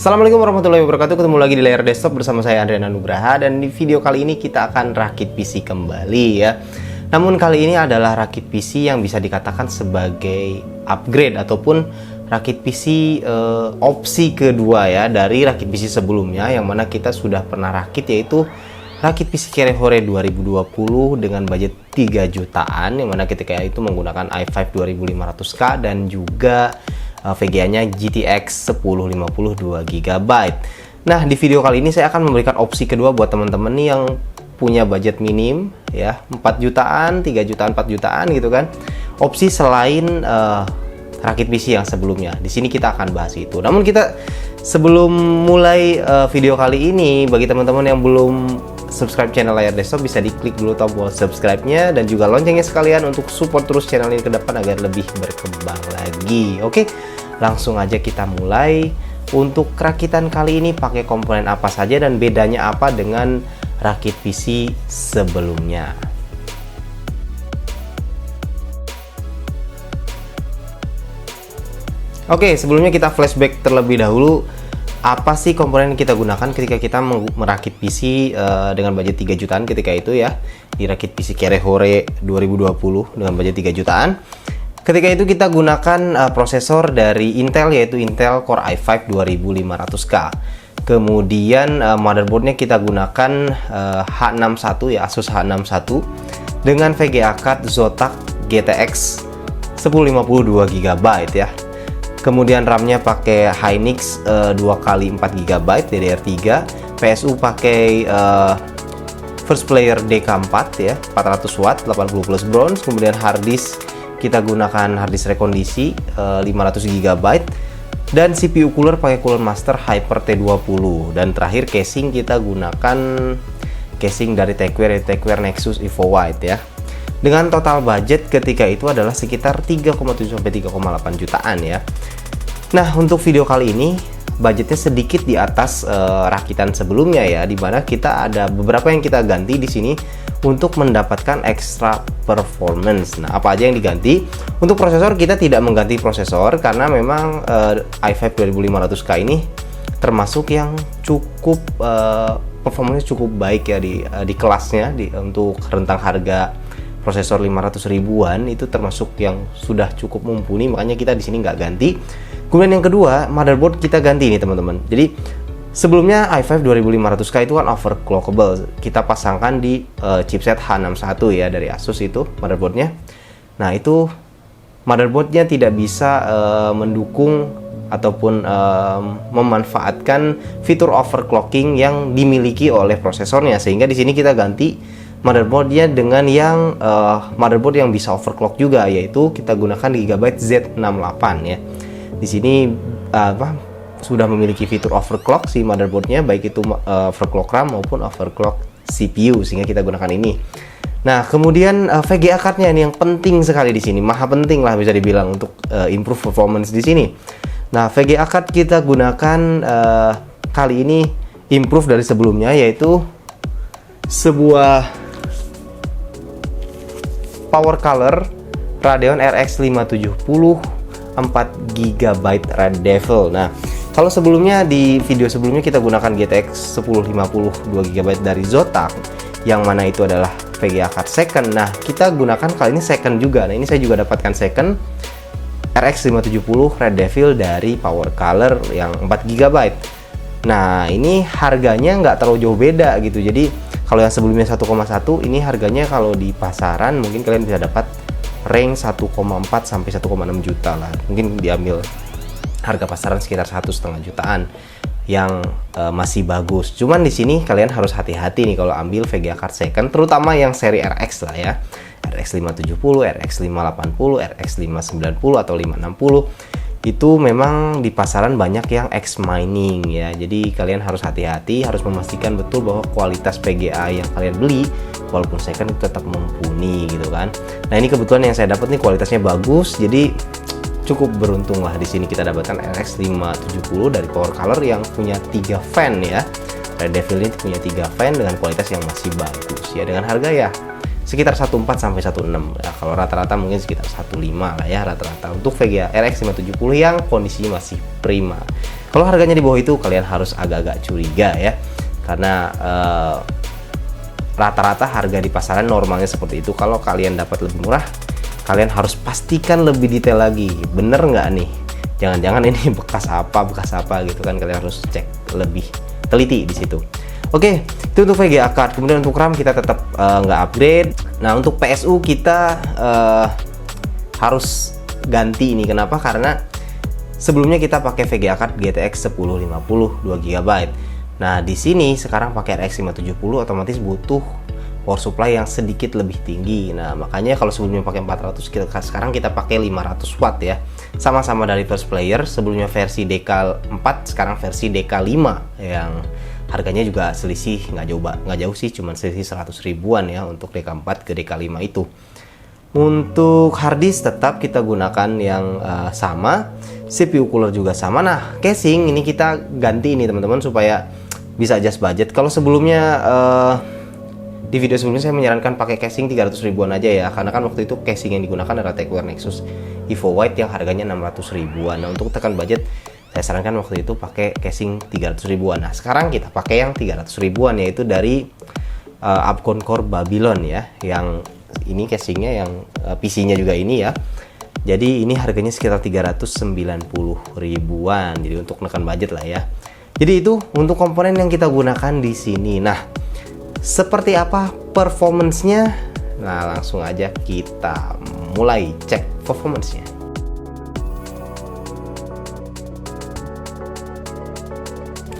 Assalamualaikum warahmatullahi wabarakatuh. Ketemu lagi di layar desktop bersama saya Andrian Nugraha. Dan di video kali ini kita akan rakit PC kembali ya. Namun kali ini adalah rakit PC yang bisa dikatakan sebagai upgrade ataupun rakit PC opsi kedua ya dari rakit PC sebelumnya, yang mana kita sudah pernah rakit, yaitu rakit PC Cerehore 2020 dengan budget 3 jutaan, yang mana ketika itu menggunakan i5 2500K dan juga VGA-nya GTX 1050 2GB. Nah, di video kali ini saya akan memberikan opsi kedua buat teman-teman nih yang punya budget minim ya, 4 jutaan, 3 jutaan, 4 jutaan gitu kan. Opsi selain rakit PC yang sebelumnya. Di sini kita akan bahas itu. Namun kita sebelum mulai video kali ini, bagi teman-teman yang belum subscribe channel layar desktop, bisa diklik dulu tombol subscribe-nya dan juga loncengnya sekalian untuk support terus channel ini ke depan agar lebih berkembang lagi. Oke, langsung aja kita mulai. Untuk rakitan kali ini pakai komponen apa saja dan bedanya apa dengan rakit PC sebelumnya. Oke, sebelumnya kita flashback terlebih dahulu. Apa sih komponen yang kita gunakan ketika kita merakit PC dengan budget 3 jutaan ketika itu ya, di rakit PC Cerehore 2020 dengan budget 3 jutaan. Ketika itu kita gunakan prosesor dari Intel, yaitu Intel Core i5 2500K. Kemudian motherboardnya kita gunakan H61 ya, Asus H61 dengan VGA card Zotac GTX 1050 2GB ya. Kemudian RAM-nya pakai Hynix 2x4GB DDR3, PSU pakai First Player DK4 ya, 400 watt 80 plus bronze. Kemudian hard disk kita gunakan hard disk rekondisi 500GB, dan CPU cooler pakai Cooler Master Hyper T20. Dan terakhir casing kita gunakan casing dari Tecware Nexus Evo White ya. Dengan total budget ketika itu adalah sekitar 3,7 sampai 3,8 jutaan ya. Nah, untuk video kali ini budgetnya sedikit di atas rakitan sebelumnya ya, dimana kita ada beberapa yang kita ganti di sini untuk mendapatkan extra performance. Nah, apa aja yang diganti? Untuk prosesor kita tidak mengganti prosesor karena memang i5 2500K ini termasuk yang cukup performanya cukup baik ya di kelasnya, untuk rentang harga prosesor 500 ribuan itu termasuk yang sudah cukup mumpuni, makanya kita di sini nggak ganti. Kemudian yang kedua, motherboard kita ganti nih teman-teman. Jadi sebelumnya i5 2500K itu kan overclockable, kita pasangkan di chipset H61 ya dari Asus itu motherboardnya. Nah, itu motherboardnya tidak bisa mendukung ataupun memanfaatkan fitur overclocking yang dimiliki oleh prosesornya, sehingga di sini kita ganti motherboardnya dengan yang motherboard yang bisa overclock juga, yaitu kita gunakan Gigabyte Z68 ya. Di sini sudah memiliki fitur overclock si motherboardnya, baik itu overclock RAM maupun overclock CPU, sehingga kita gunakan ini. Nah, kemudian VGA card-nya ini yang penting sekali di sini, maha penting lah bisa dibilang untuk improve performance di sini. Nah, VGA card kita gunakan kali ini improve dari sebelumnya, yaitu sebuah Power Color Radeon RX 570 4GB Red Devil. Nah, kalau sebelumnya di video sebelumnya kita gunakan GTX 1050 2GB dari Zotac, yang mana itu adalah VGA card second. Nah, kita gunakan kali ini second juga. Nah, ini saya juga dapatkan second RX 570 Red Devil dari Power Color yang 4GB. Nah, ini harganya nggak terlalu jauh beda gitu. Jadi kalau yang sebelumnya 1,1, ini harganya kalau di pasaran mungkin kalian bisa dapat range 1,4 sampai 1,6 juta lah. Mungkin diambil harga pasaran sekitar 1,5 jutaan yang masih bagus. Cuman di sini kalian harus hati-hati nih kalau ambil VGA card second, terutama yang seri RX lah ya. RX 570, RX 580, RX 590 atau 560. Itu memang di pasaran banyak yang X mining ya. Jadi kalian harus hati-hati, harus memastikan betul bahwa kualitas VGA yang kalian beli walaupun second itu tetap mumpuni gitu kan. Nah, ini kebetulan yang saya dapat nih kualitasnya bagus, jadi cukup beruntung lah di sini kita dapatkan RX 570 dari Power Color yang punya 3 fan ya. Red Devil ini punya 3 fan dengan kualitas yang masih bagus ya, dengan harga ya sekitar 14 sampai 16 ya. Kalau rata-rata mungkin sekitar 15 lah ya rata-rata untuk VGA RX 570 yang kondisinya masih prima. Kalau harganya di bawah itu kalian harus agak-agak curiga ya, karena rata-rata harga di pasaran normalnya seperti itu. Kalau kalian dapat lebih murah, kalian harus pastikan lebih detail lagi, bener nggak nih, jangan-jangan ini bekas apa gitu kan, kalian harus cek lebih teliti di situ. Oke, itu untuk VGA card. Kemudian untuk RAM kita tetap nggak upgrade. Nah, untuk PSU kita harus ganti ini. Kenapa? Karena sebelumnya kita pakai VGA card GTX 1050 2GB. Nah, di sini sekarang pakai RX 570 otomatis butuh power supply yang sedikit lebih tinggi. Nah, makanya kalau sebelumnya pakai 400, sekarang kita pakai 500 watt ya. Sama-sama dari first player, sebelumnya versi DK4, sekarang versi DK5 yang harganya juga selisih nggak jauh sih, cuman selisih 100 ribuan ya untuk DK4 ke DK5 itu. Untuk harddisk tetap kita gunakan yang sama, CPU cooler juga sama. Nah, casing ini kita ganti ini teman-teman supaya bisa adjust budget. Kalau sebelumnya di video sebelumnya saya menyarankan pakai casing 300 ribuan aja ya, karena kan waktu itu casing yang digunakan adalah Tecware Nexus Evo White yang harganya 600 ribuan. Nah, untuk tekan budget saya sarankan waktu itu pakai casing 300 ribuan. Nah, sekarang kita pakai yang 300 ribuan, yaitu dari Upcon Core Babylon ya, yang ini casingnya yang PC-nya juga ini ya. Jadi ini harganya sekitar 390 ribuan. Jadi untuk menekan budget lah ya. Jadi itu untuk komponen yang kita gunakan di sini. Nah, seperti apa performance-nya? Nah, langsung aja kita mulai cek performance-nya.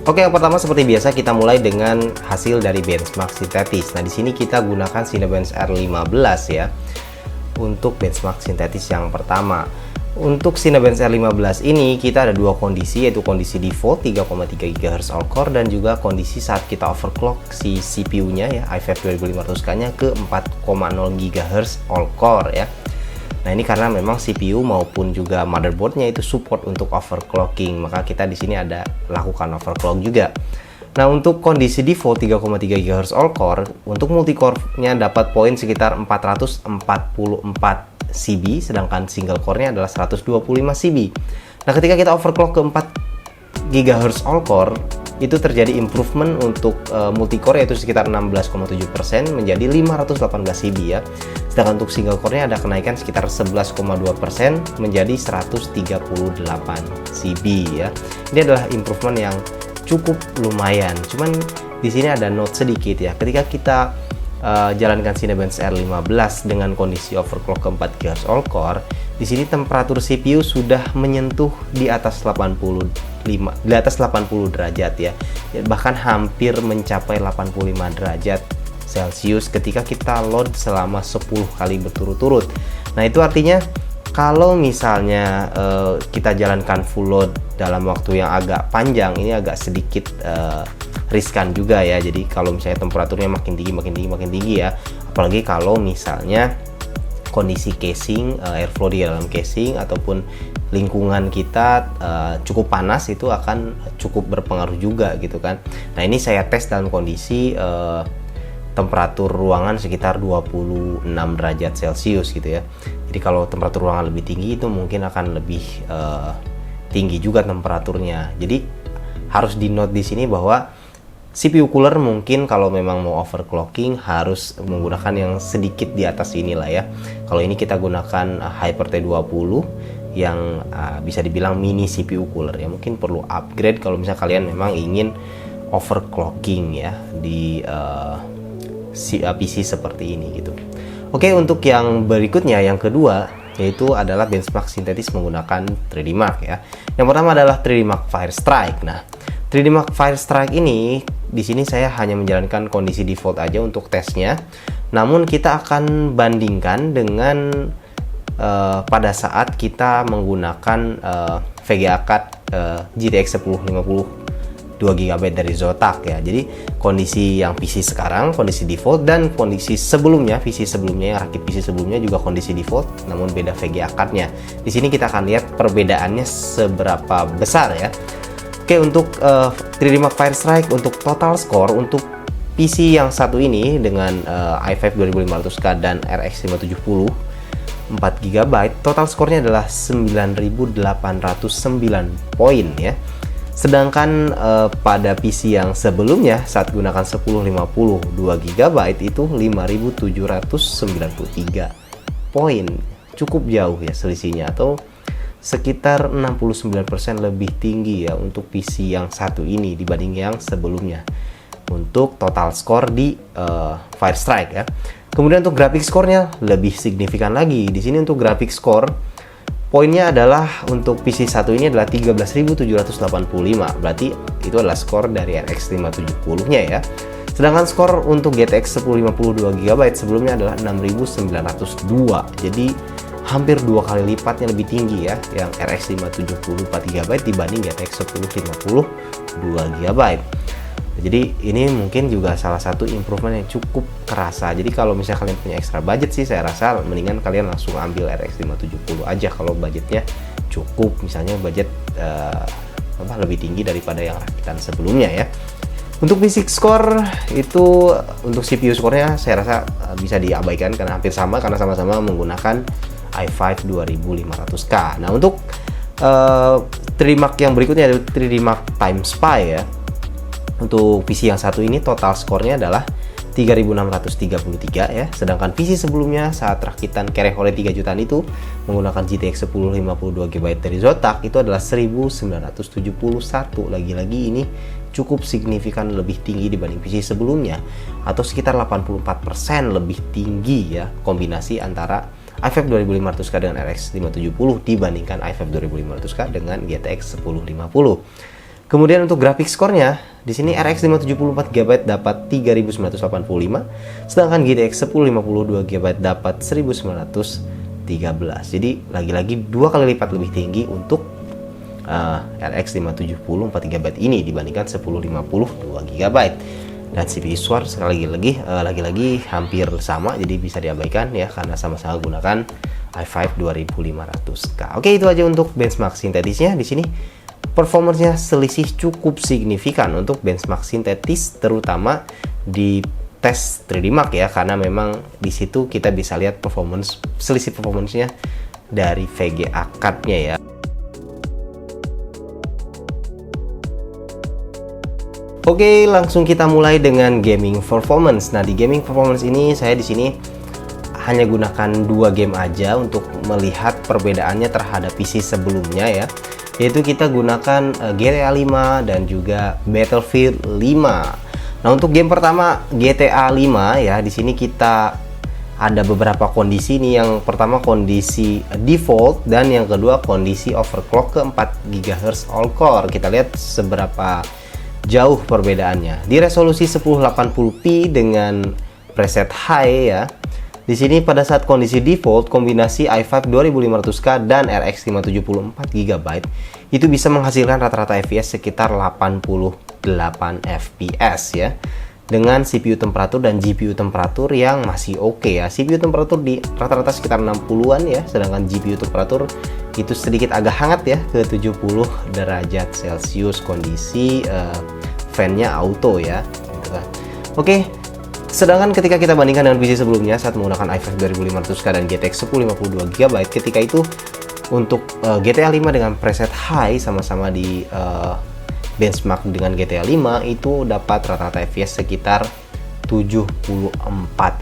Oke, yang pertama seperti biasa kita mulai dengan hasil dari benchmark sintetis. Nah, di sini kita gunakan Cinebench R15 ya untuk benchmark sintetis yang pertama. Untuk Cinebench R15 ini kita ada dua kondisi, yaitu kondisi default 3,3 GHz all core dan juga kondisi saat kita overclock si CPU-nya ya, i5 2500K-nya ke 4,0 GHz all core ya. Nah, ini karena memang CPU maupun juga motherboardnya itu support untuk overclocking, maka kita di sini ada lakukan overclock juga. Nah, untuk kondisi default 3,3 GHz all core, untuk multicore-nya dapat poin sekitar 444 CB, sedangkan single core-nya adalah 125 CB. Nah, ketika kita overclock ke 4 GHz all core, itu terjadi improvement untuk multicore yaitu sekitar 16,7% menjadi 518 CB ya. Sedangkan untuk single core-nya ada kenaikan sekitar 11,2% menjadi 138 CB ya. Ini adalah improvement yang cukup lumayan. Cuman di sini ada note sedikit ya. Ketika kita jalankan Cinebench R15 dengan kondisi overclock ke 4 GHz all core, di sini temperatur CPU sudah menyentuh di atas 80 derajat ya. Bahkan hampir mencapai 85 derajat Celcius ketika kita load selama 10 kali berturut-turut. Nah, itu artinya kalau misalnya kita jalankan full load dalam waktu yang agak panjang, ini agak sedikit riskan juga ya. Jadi kalau misalnya temperaturnya makin tinggi ya, apalagi kalau misalnya kondisi casing, airflow di dalam casing ataupun lingkungan kita cukup panas, itu akan cukup berpengaruh juga gitu kan. Nah, ini saya tes dalam kondisi temperatur ruangan sekitar 26 derajat Celcius gitu ya. Jadi kalau temperatur ruangan lebih tinggi itu mungkin akan lebih tinggi juga temperaturnya. Jadi harus di note di sini bahwa CPU cooler mungkin kalau memang mau overclocking harus menggunakan yang sedikit di atas inilah ya. Kalau ini kita gunakan Hyper T20 yang bisa dibilang mini CPU cooler ya. Mungkin perlu upgrade kalau misalnya kalian memang ingin overclocking ya di PC seperti ini gitu. Oke, untuk yang berikutnya, yang kedua, yaitu adalah benchmark sintetis menggunakan 3D Mark ya. Yang pertama adalah 3D Mark Firestrike. Nah, 3D Mark Firestrike ini di sini saya hanya menjalankan kondisi default aja untuk tesnya. Namun kita akan bandingkan dengan pada saat kita menggunakan VGA card GTX 1050 2GB dari Zotac ya. Jadi kondisi yang PC sekarang kondisi default, dan kondisi sebelumnya PC sebelumnya, yang rakit PC sebelumnya juga kondisi default namun beda VGA card-nya. Di sini kita akan lihat perbedaannya seberapa besar ya. Oke, untuk 3D Mark Firestrike untuk total score untuk PC yang satu ini dengan i5 2500K dan RX 570 4GB, total skornya adalah 9.809 poin ya. Sedangkan pada PC yang sebelumnya saat gunakan 1050 2GB itu 5.793 poin. Cukup jauh ya selisihnya, atau sekitar 69% lebih tinggi ya untuk PC yang satu ini dibanding yang sebelumnya untuk total score di Firestrike ya. Kemudian untuk grafik skornya lebih signifikan lagi. Di sini untuk grafik skor poinnya adalah untuk PC satu ini adalah 13.785. Berarti itu adalah skor dari RX 570-nya ya. Sedangkan skor untuk GTX 1050 2GB sebelumnya adalah 6.902. Jadi hampir 2 kali lipatnya lebih tinggi ya yang RX 570 4GB dibanding GTX 1050 2GB. Jadi ini mungkin juga salah satu improvement yang cukup kerasa. Jadi kalau misalnya kalian punya extra budget sih, saya rasa mendingan kalian langsung ambil RX 570 aja kalau budgetnya cukup, misalnya budget lebih tinggi daripada yang rakitan sebelumnya ya. Untuk basic score itu, untuk CPU skornya saya rasa bisa diabaikan karena hampir sama, karena sama-sama menggunakan i5 2500K. Nah untuk 3D Mark yang berikutnya adalah 3D Mark Time Spy ya. Untuk PC yang satu ini total skornya adalah 3633 ya. Sedangkan PC sebelumnya saat rakitan Cerehole 3 jutaan itu menggunakan GTX 1050 2GB dari Zotac itu adalah 1971. Lagi-lagi ini cukup signifikan lebih tinggi dibanding PC sebelumnya, atau sekitar 84% lebih tinggi ya kombinasi antara i5 2500K dengan RX 570 dibandingkan i5 2500K dengan GTX 1050. Kemudian untuk grafik skornya, di sini RX 570 4GB dapat 3985, sedangkan GTX 1050 2GB dapat 1913. Jadi lagi-lagi 2 kali lipat lebih tinggi untuk RX 570 4GB ini dibandingkan 1050 2GB. Dan CPU Sword lagi-lagi hampir sama, jadi bisa diabaikan ya karena sama-sama gunakan i5 2500K. Oke, itu aja untuk benchmark sintetisnya. Di sini performanya selisih cukup signifikan untuk benchmark sintetis, terutama di tes 3D Mark ya, karena memang di situ kita bisa lihat selisih performance-nya dari VGA card-nya ya. Oke, langsung kita mulai dengan gaming performance. Nah, di gaming performance ini saya di sini hanya gunakan 2 game aja untuk melihat perbedaannya terhadap PC sebelumnya ya. Yaitu kita gunakan GTA 5 dan juga Battlefield 5. Nah, untuk game pertama GTA 5 ya, di sini kita ada beberapa kondisi nih. Yang pertama kondisi default dan yang kedua kondisi overclock ke 4 GHz all core. Kita lihat seberapa jauh perbedaannya. Di resolusi 1080p dengan preset high ya. Di sini pada saat kondisi default kombinasi i5 2500K dan RX 570 4GB itu bisa menghasilkan rata-rata FPS sekitar 88 FPS ya. Dengan CPU temperatur dan GPU temperatur yang masih oke ya. CPU temperatur di rata-rata sekitar 60-an ya, sedangkan GPU temperatur itu sedikit agak hangat ya, ke 70 derajat Celcius, kondisi fan-nya auto ya gitu kan. Oke, sedangkan ketika kita bandingkan dengan PC sebelumnya saat menggunakan i5 2500K dan GTX 1050 2GB, ketika itu untuk GTA 5 dengan preset high sama-sama di benchmark dengan GTA 5 itu dapat rata-rata FPS sekitar 74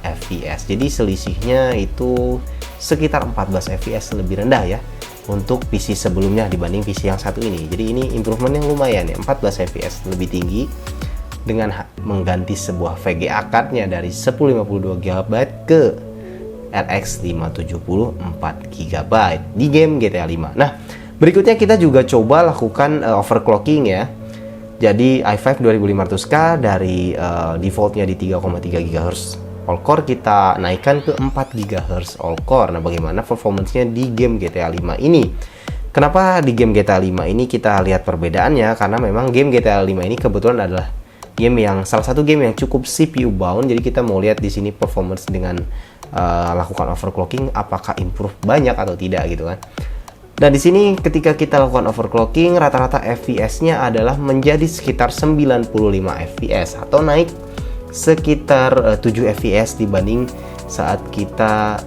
FPS. Jadi selisihnya itu sekitar 14 FPS lebih rendah ya untuk PC sebelumnya dibanding PC yang satu ini. Jadi ini improvement yang lumayan ya, 14 FPS lebih tinggi dengan mengganti sebuah VGA card-nya dari 1052GB ke RX 570 4GB di game GTA 5. Nah, berikutnya kita juga coba lakukan overclocking ya. Jadi i5 2500K dari defaultnya di 3,3 GHz all core kita naikkan ke 4 GHz all core. Nah, bagaimana performance-nya di game GTA 5 ini? Kenapa di game GTA 5 ini kita lihat perbedaannya? Karena memang game GTA 5 ini kebetulan adalah game yang salah satu game yang cukup CPU bound. Jadi kita mau lihat di sini performance dengan lakukan overclocking apakah improve banyak atau tidak gitu kan. Dan di sini ketika kita lakukan overclocking, rata-rata FPS-nya adalah menjadi sekitar 95 FPS atau naik sekitar 7 FPS dibanding saat kita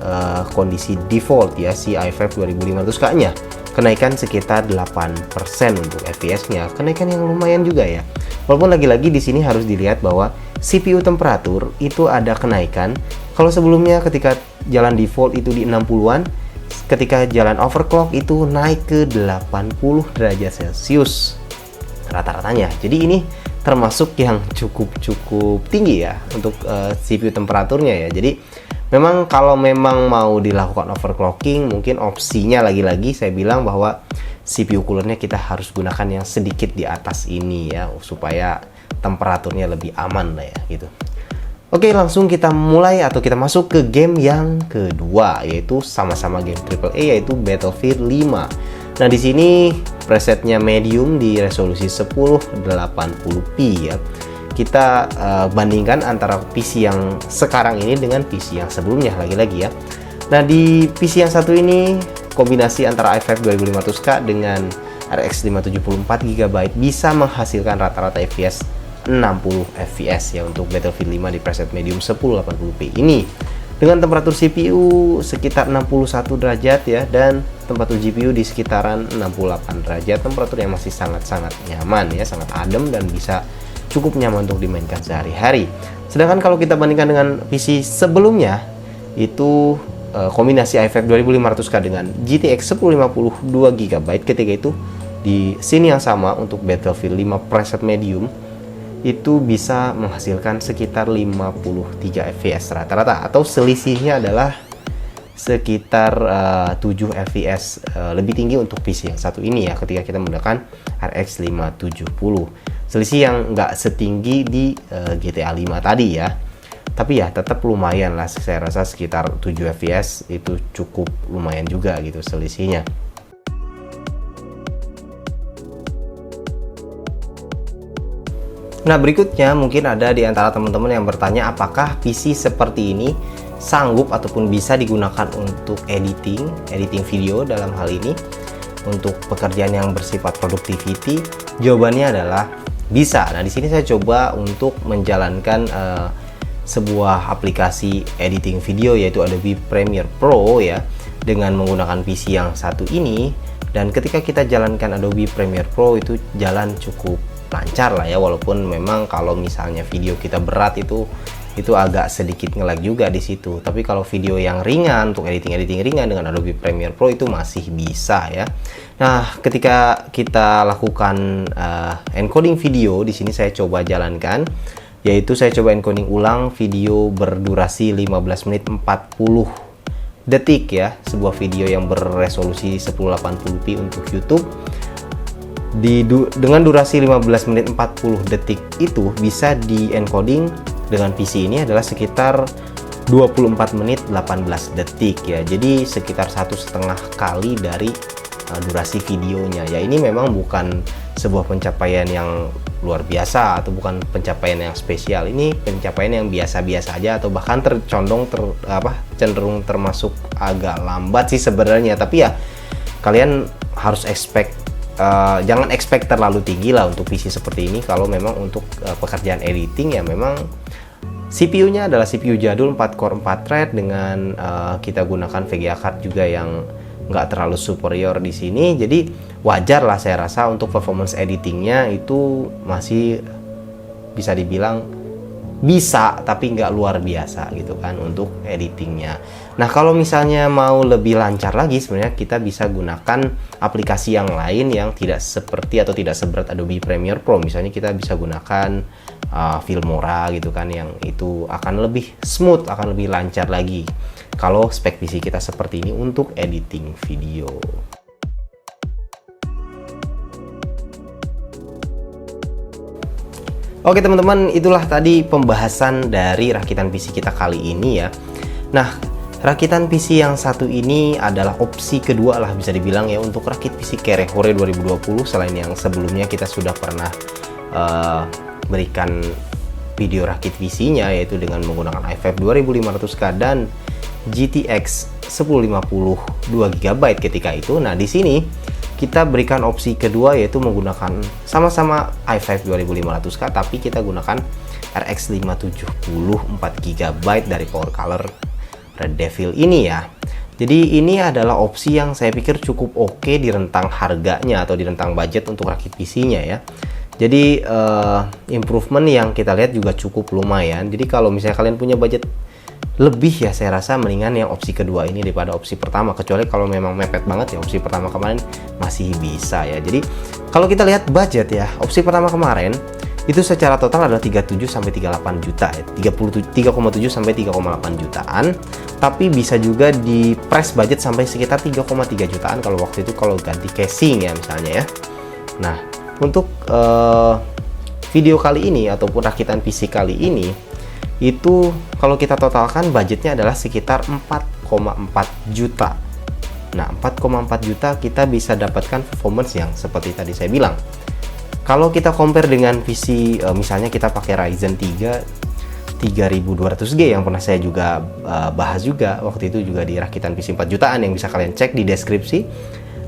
kondisi default ya, si i5 2500K-nya. kenaikan sekitar 8% untuk FPS-nya. Kenaikan yang lumayan juga ya. Walaupun lagi-lagi di sini harus dilihat bahwa CPU temperatur itu ada kenaikan. Kalau sebelumnya ketika jalan default itu di 60-an, ketika jalan overclock itu naik ke 80 derajat Celcius rata-ratanya. Jadi ini termasuk yang cukup tinggi ya untuk CPU temperaturnya ya. Jadi memang kalau memang mau dilakukan overclocking, mungkin opsinya lagi-lagi saya bilang bahwa CPU coolernya kita harus gunakan yang sedikit di atas ini ya, supaya temperaturnya lebih aman lah ya gitu. Oke, langsung kita mulai atau kita masuk ke game yang kedua, yaitu sama-sama game AAA, yaitu Battlefield 5. Nah, di sini presetnya medium di resolusi 1080p ya. Kita bandingkan antara PC yang sekarang ini dengan PC yang sebelumnya lagi-lagi ya. Nah, di PC yang satu ini kombinasi antara i5 2500K dengan RX 570 4GB bisa menghasilkan rata-rata FPS 60 fps ya untuk Battlefield 5 di preset medium 1080p ini, dengan temperatur CPU sekitar 61 derajat ya, dan temperatur GPU di sekitaran 68 derajat. Temperatur yang masih sangat-sangat nyaman ya, sangat adem dan bisa cukup nyaman untuk dimainkan sehari-hari. Sedangkan kalau kita bandingkan dengan PC sebelumnya, itu kombinasi i5 2500K dengan GTX 1050 2GB, ketika itu di scene yang sama untuk Battlefield 5 preset medium itu bisa menghasilkan sekitar 53 fps rata-rata, atau selisihnya adalah sekitar 7 fps lebih tinggi untuk PC yang satu ini ya, ketika kita menggunakan RX 570. Selisih yang nggak setinggi di GTA 5 tadi ya, tapi ya tetap lumayan lah, saya rasa sekitar 7 fps itu cukup lumayan juga gitu selisihnya. Nah, berikutnya mungkin ada di antara teman-teman yang bertanya apakah PC seperti ini sanggup ataupun bisa digunakan untuk editing video dalam hal ini untuk pekerjaan yang bersifat productivity. Jawabannya adalah bisa. Nah, di sini saya coba untuk menjalankan sebuah aplikasi editing video yaitu Adobe Premiere Pro ya, dengan menggunakan PC yang satu ini, dan ketika kita jalankan Adobe Premiere Pro itu jalan cukup lancar lah ya, walaupun memang kalau misalnya video kita berat itu agak sedikit nge-lag juga di situ. Tapi kalau video yang ringan, untuk editing ringan dengan Adobe Premiere Pro itu masih bisa ya. Nah, ketika kita lakukan encoding video, di sini saya coba jalankan, yaitu saya coba encoding ulang video berdurasi 15 menit 40 detik ya, sebuah video yang beresolusi 1080p untuk YouTube. Dengan durasi 15 menit 40 detik itu bisa di encoding dengan PC ini adalah sekitar 24 menit 18 detik ya. Jadi sekitar 1,5 kali dari durasi videonya ya. Ini memang bukan sebuah pencapaian yang luar biasa atau bukan pencapaian yang spesial. Ini pencapaian yang biasa-biasa aja, atau bahkan cenderung termasuk agak lambat sih sebenarnya. Tapi ya kalian harus jangan expect terlalu tinggi lah untuk PC seperti ini. Kalau memang untuk pekerjaan editing ya, memang CPU-nya adalah CPU jadul 4 core 4 thread dengan kita gunakan VGA card juga yang nggak terlalu superior di sini. Jadi wajar lah saya rasa untuk performance editingnya itu masih bisa dibilang bisa, tapi nggak luar biasa gitu kan untuk editingnya. Nah, kalau misalnya mau lebih lancar lagi, sebenarnya kita bisa gunakan aplikasi yang lain yang tidak seperti atau tidak seberat Adobe Premiere Pro. Misalnya kita bisa gunakan Filmora gitu kan, yang itu akan lebih smooth, akan lebih lancar lagi kalau spek PC kita seperti ini untuk editing video. Oke teman-teman, itulah tadi pembahasan dari rakitan PC kita kali ini ya. Nah, rakitan PC yang satu ini adalah opsi kedua lah bisa dibilang ya untuk rakit PC Cerehore 2020, selain yang sebelumnya kita sudah pernah berikan video rakit PC-nya, yaitu dengan menggunakan i5 2500K dan GTX 1050 2GB ketika itu. Nah, di sini kita berikan opsi kedua, yaitu menggunakan sama-sama i5 2500K tapi kita gunakan RX 570 4GB dari Power Color Red Devil ini ya. Jadi ini adalah opsi yang saya pikir cukup oke di rentang harganya atau di rentang budget untuk rakit PC-nya ya. Jadi improvement yang kita lihat juga cukup lumayan. Jadi kalau misalnya kalian punya budget lebih ya, saya rasa mendingan yang opsi kedua ini daripada opsi pertama. Kecuali kalau memang mepet banget ya, opsi pertama kemarin masih bisa ya. Jadi kalau kita lihat budget ya, opsi pertama kemarin itu secara total adalah 37 sampai 38 juta ya. 3,7 sampai 3,8 jutaan. Tapi bisa juga di press budget sampai sekitar 3,3 jutaan kalau waktu itu kalau ganti casing ya misalnya ya. Nah, untuk video kali ini ataupun rakitan PC kali ini itu kalau kita totalkan budgetnya adalah sekitar 4,4 juta. Nah, 4,4 juta kita bisa dapatkan performance yang seperti tadi saya bilang. Kalau kita compare dengan PC, misalnya kita pakai Ryzen 3 3200G yang pernah saya juga bahas juga waktu itu juga di rakitan PC 4 jutaan yang bisa kalian cek di deskripsi.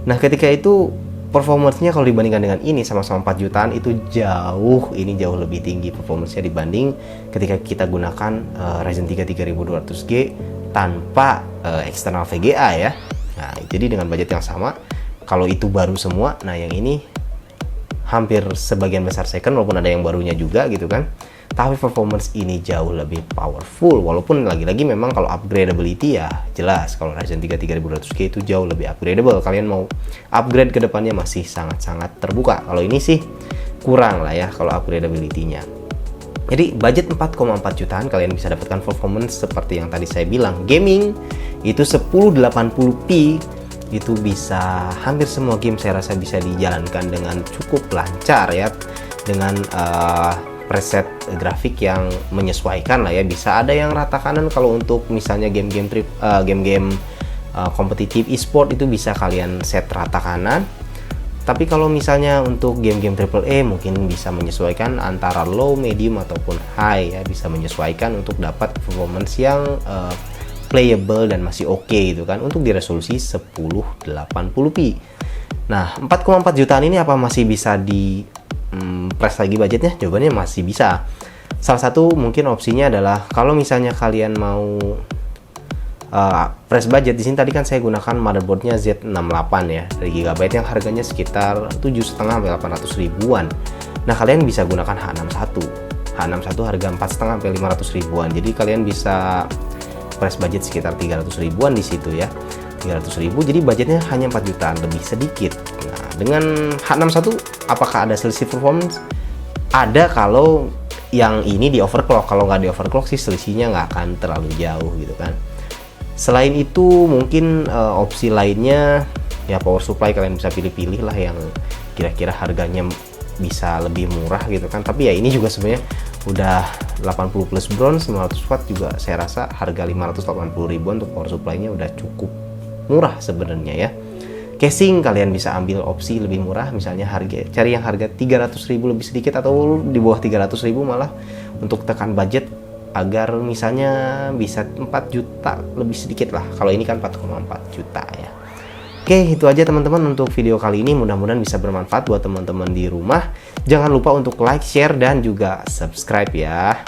Nah, ketika itu performance-nya kalau dibandingkan dengan ini sama-sama 4 jutaan itu jauh lebih tinggi performance-nya dibanding ketika kita gunakan Ryzen 3 3200G tanpa eksternal VGA ya. Nah, jadi dengan budget yang sama, kalau itu baru semua, nah yang ini hampir sebagian besar second walaupun ada yang barunya juga gitu kan. Tapi performance ini jauh lebih powerful, walaupun lagi-lagi memang kalau upgradability ya jelas kalau Ryzen 3 3200G itu jauh lebih upgradable. Kalian mau upgrade ke depannya masih sangat-sangat terbuka. Kalau ini sih kurang lah ya kalau upgradability-nya. Jadi budget 4,4 jutaan kalian bisa dapatkan performance seperti yang tadi saya bilang. Gaming itu 1080p itu bisa hampir semua game saya rasa bisa dijalankan dengan cukup lancar ya, dengan preset grafik yang menyesuaikan lah ya. Bisa ada yang rata kanan kalau untuk misalnya game-game kompetitif e-sport itu bisa kalian set rata kanan. Tapi kalau misalnya untuk game-game AAA mungkin bisa menyesuaikan antara low, medium ataupun high ya, bisa menyesuaikan untuk dapat performance yang playable dan masih oke gitu kan untuk di resolusi 1080p. Nah, 4,4 jutaan ini apa masih bisa di press lagi budgetnya? Jawabannya masih bisa. Salah satu mungkin opsinya adalah kalau misalnya kalian mau press budget, di sini tadi kan saya gunakan motherboardnya Z68 ya, dari GB yang harganya sekitar 7,5 sampai 800 ribuan. Nah, kalian bisa gunakan H61 harga 4,5 sampai 500 ribuan. Jadi kalian bisa press budget sekitar 300 ribuan di situ ya. 300 ribu, jadi budgetnya hanya 4 jutaan, lebih sedikit. Nah, dengan H61 apakah ada selisih performance? Ada kalau yang ini di overclock. Kalau nggak di overclock sih selisihnya nggak akan terlalu jauh gitu kan. Selain itu mungkin opsi lainnya ya power supply, kalian bisa pilih-pilih lah yang kira-kira harganya bisa lebih murah gitu kan. Tapi ya ini juga sebenarnya udah 80 plus bronze 500 watt juga saya rasa harga 580 ribuan untuk power supply-nya udah cukup murah sebenarnya ya. Casing kalian bisa ambil opsi lebih murah, misalnya cari yang harga 300 ribu lebih sedikit atau di bawah 300 ribu malah untuk tekan budget agar misalnya bisa 4 juta lebih sedikit lah. Kalau ini kan 4,4 juta ya. Oke, itu aja teman-teman untuk video kali ini. Mudah-mudahan bisa bermanfaat buat teman-teman di rumah. Jangan lupa untuk like, share, dan juga subscribe ya.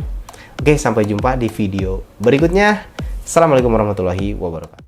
Oke, sampai jumpa di video berikutnya. Assalamualaikum warahmatullahi wabarakatuh.